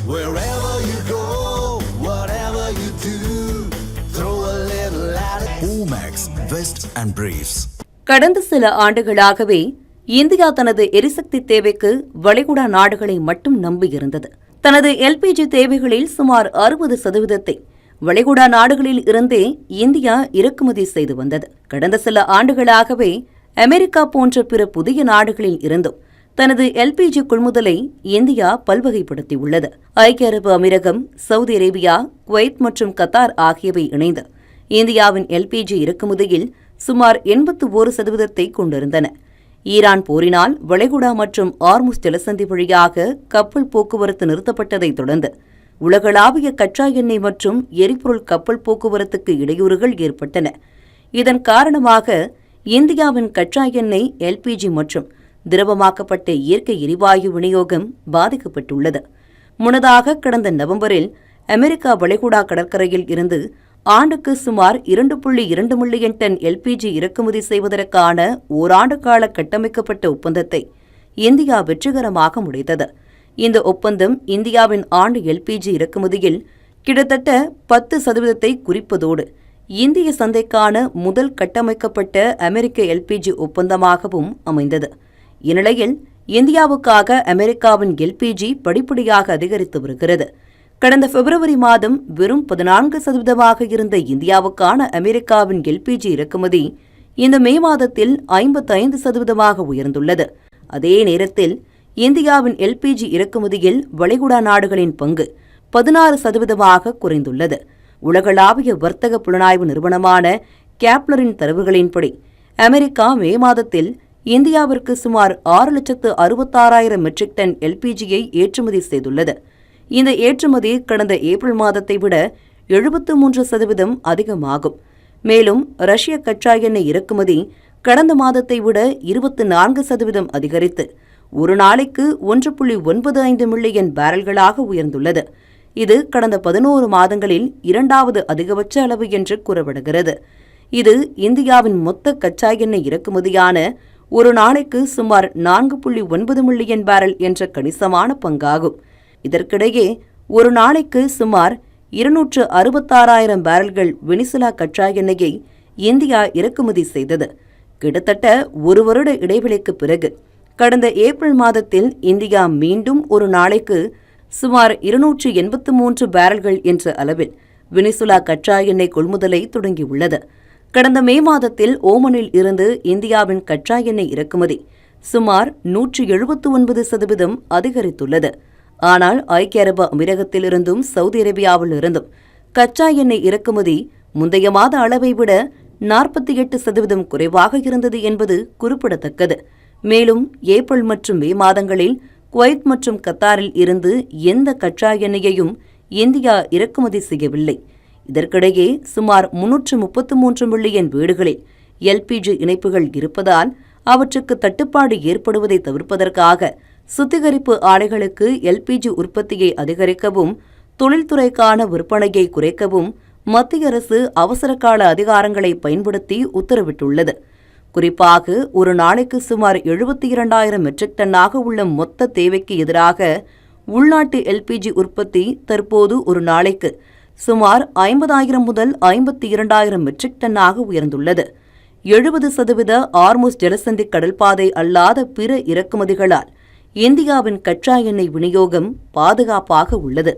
Wherever you go, whatever you do, throw a little at it. Omax, Vest and Briefs. கடந்த சில ஆண்டுகளாகவே India தனது எரிசக்தி தேவைக்கு வளைகுடா நாடுகளை மட்டும் நம்பியிருந்தது. தனது எல்பிஜி தேவைகளில் சுமார் 60% வளைகுடா நாடுகளில் இருந்தே இந்தியா இறக்குமதி செய்து வந்தது. கடந்த சில ஆண்டுகளாகவே அமெரிக்கா போன்ற பிற புதிய நாடுகளில் இருந்தும் தனது எல்பிஜி கொள்முதலை இந்தியா பல்வகைப்படுத்தியுள்ளது. ஐக்கிய அரபு அமீரகம், சவுதி அரேபியா, குவைத் மற்றும் கத்தார் ஆகியவை இணைந்து இந்தியாவின் எல்பிஜி இறக்குமதியில் சுமார் 81% கொண்டிருந்தன. ஈரான் போரினால் வளைகுடா மற்றும் ஆர்முஸ் ஜலசந்தி வழியாக கப்பல் போக்குவரத்து நிறுத்தப்பட்டதைத் தொடர்ந்து உலகளாவிய கச்சா எண்ணெய் மற்றும் எரிபொருள் கப்பல் போக்குவரத்துக்கு இடையூறுகள் ஏற்பட்டன. இதன் காரணமாக இந்தியாவின் கச்சா எண்ணெய், எல்பிஜி மற்றும் திரவமாக்கப்பட்ட இயற்கை எரிவாயு விநியோகம் பாதிக்கப்பட்டுள்ளது. முன்னதாக கடந்த நவம்பரில் அமெரிக்கா வளைகுடா கடற்கரையில் இருந்து ஆண்டுக்கு சுமார் 2.2 மில்லியன் டன் எல்பிஜி இறக்குமதி செய்வதற்கான ஓராண்டு கால கட்டமைக்கப்பட்ட ஒப்பந்தத்தை இந்தியா வெற்றிகரமாக முடித்தது. இந்த ஒப்பந்தம் இந்தியாவின் ஆண்டு எல்பிஜி இறக்குமதியில் கிட்டத்தட்ட 10% குறிப்பதோடு இந்திய சந்தைக்கான முதல் கட்டமைக்கப்பட்ட அமெரிக்க எல்பிஜி ஒப்பந்தமாகவும் அமைந்தது. இந்நிலையில் இந்தியாவுக்காக அமெரிக்காவின் எல்பிஜி படிப்படியாக அதிகரித்து வருகிறது. கடந்த பிப்ரவரி மாதம் வெறும் 14% இருந்த இந்தியாவுக்கான அமெரிக்காவின் எல்பிஜி இறக்குமதி இந்த மே மாதத்தில் 55% உயர்ந்துள்ளது. அதே நேரத்தில் இந்தியாவின் எல்பிஜி இறக்குமதியில் வளைகுடா நாடுகளின் பங்கு 16% குறைந்துள்ளது. உலகளாவிய வர்த்தக புலனாய்வு நிறுவனமான கேப்லரின் தரவுகளின்படி அமெரிக்கா மே மாதத்தில் இந்தியாவிற்கு சுமார் 6,66,000 மெட்ரிக் டன் எல்பிஜியை ஏற்றுமதி செய்துள்ளது. இந்த ஏற்றுமதி கடந்த ஏப்ரல் மாதத்தை விட 73% அதிகமாகும். மேலும் ரஷ்ய கச்சா எண்ணெய் இறக்குமதி கடந்த மாதத்தை விட 24% அதிகரித்து ஒரு நாளைக்கு 1.95 மில்லியன் பேரல்களாக உயர்ந்துள்ளது. இது கடந்த 11 மாதங்களில் 2வது அதிகபட்ச அளவு என்று கூறப்படுகிறது. இது இந்தியாவின் மொத்த கச்சா எண்ணெய் இறக்குமதியான ஒரு நாளைக்கு சுமார் 4.9 மில்லியன் பேரல் என்ற கணிசமான பங்காகும். இதற்கிடையே ஒரு நாளைக்கு சுமார் 266,000 பேரல்கள் வெனிசுலா கச்சா எண்ணெயை இந்தியா இறக்குமதி செய்தது. கிட்டத்தட்ட ஒரு வருட இடைவெளிக்கு பிறகு கடந்த ஏப்ரல் மாதத்தில் இந்தியா மீண்டும் ஒரு நாளைக்கு சுமார் 283 பேரல்கள் என்ற அளவில் வெனிசுலா கச்சா எண்ணெய் கொள்முதலை தொடங்கியுள்ளது. கடந்த மே மாதத்தில் ஓமனில் இருந்து இந்தியாவின் கச்சா எண்ணெய் இறக்குமதி சுமார் 179% அதிகரித்துள்ளது. ஆனால் ஐக்கிய அரபு அமீரகத்திலிருந்தும் சவுதி அரேபியாவிலிருந்தும் கச்சா எண்ணெய் இறக்குமதி முந்தைய மாத அளவை விட 48% குறைவாக இருந்தது என்பது குறிப்பிடத்தக்கது. மேலும் ஏப்ரல் மற்றும் மே மாதங்களில் குவைத் மற்றும் கத்தாரில் இருந்து எந்த கச்சா எண்ணெயையும் இந்தியா இறக்குமதி செய்யவில்லை. இதற்கிடையே சுமார் 333 மில்லியன் வீடுகளில் எல்பிஜி இணைப்புகள் இருப்பதால் அவற்றுக்கு தட்டுப்பாடு ஏற்படுவதை தவிர்ப்பதற்காக சுத்திகரிப்பு ஆலைகளுக்கு எல்பிஜி உற்பத்தியை அதிகரிக்கவும் தொழில்துறைக்கான விற்பனையை குறைக்கவும் மத்திய அரசு அவசரகால அதிகாரங்களை பயன்படுத்தி உத்தரவிட்டுள்ளது. குறிப்பாக ஒரு நாளைக்கு சுமார் 72,000 மெட்ரிக் டன்னாக உள்ள மொத்த தேவைக்கு எதிராக உள்நாட்டு எல்பிஜி உற்பத்தி தற்போது ஒரு நாளைக்கு சுமார் 50,000 முதல் 52,000 மெட்ரிக் டன்னாக உயர்ந்துள்ளது. 70% ஆர்முஸ் ஜலசந்தி கடல்பாதை அல்லாத பிற இறக்குமதிகளால் இந்தியாவின் கச்சா எண்ணெய் விநியோகம் பாதுகாப்பாக உள்ளது.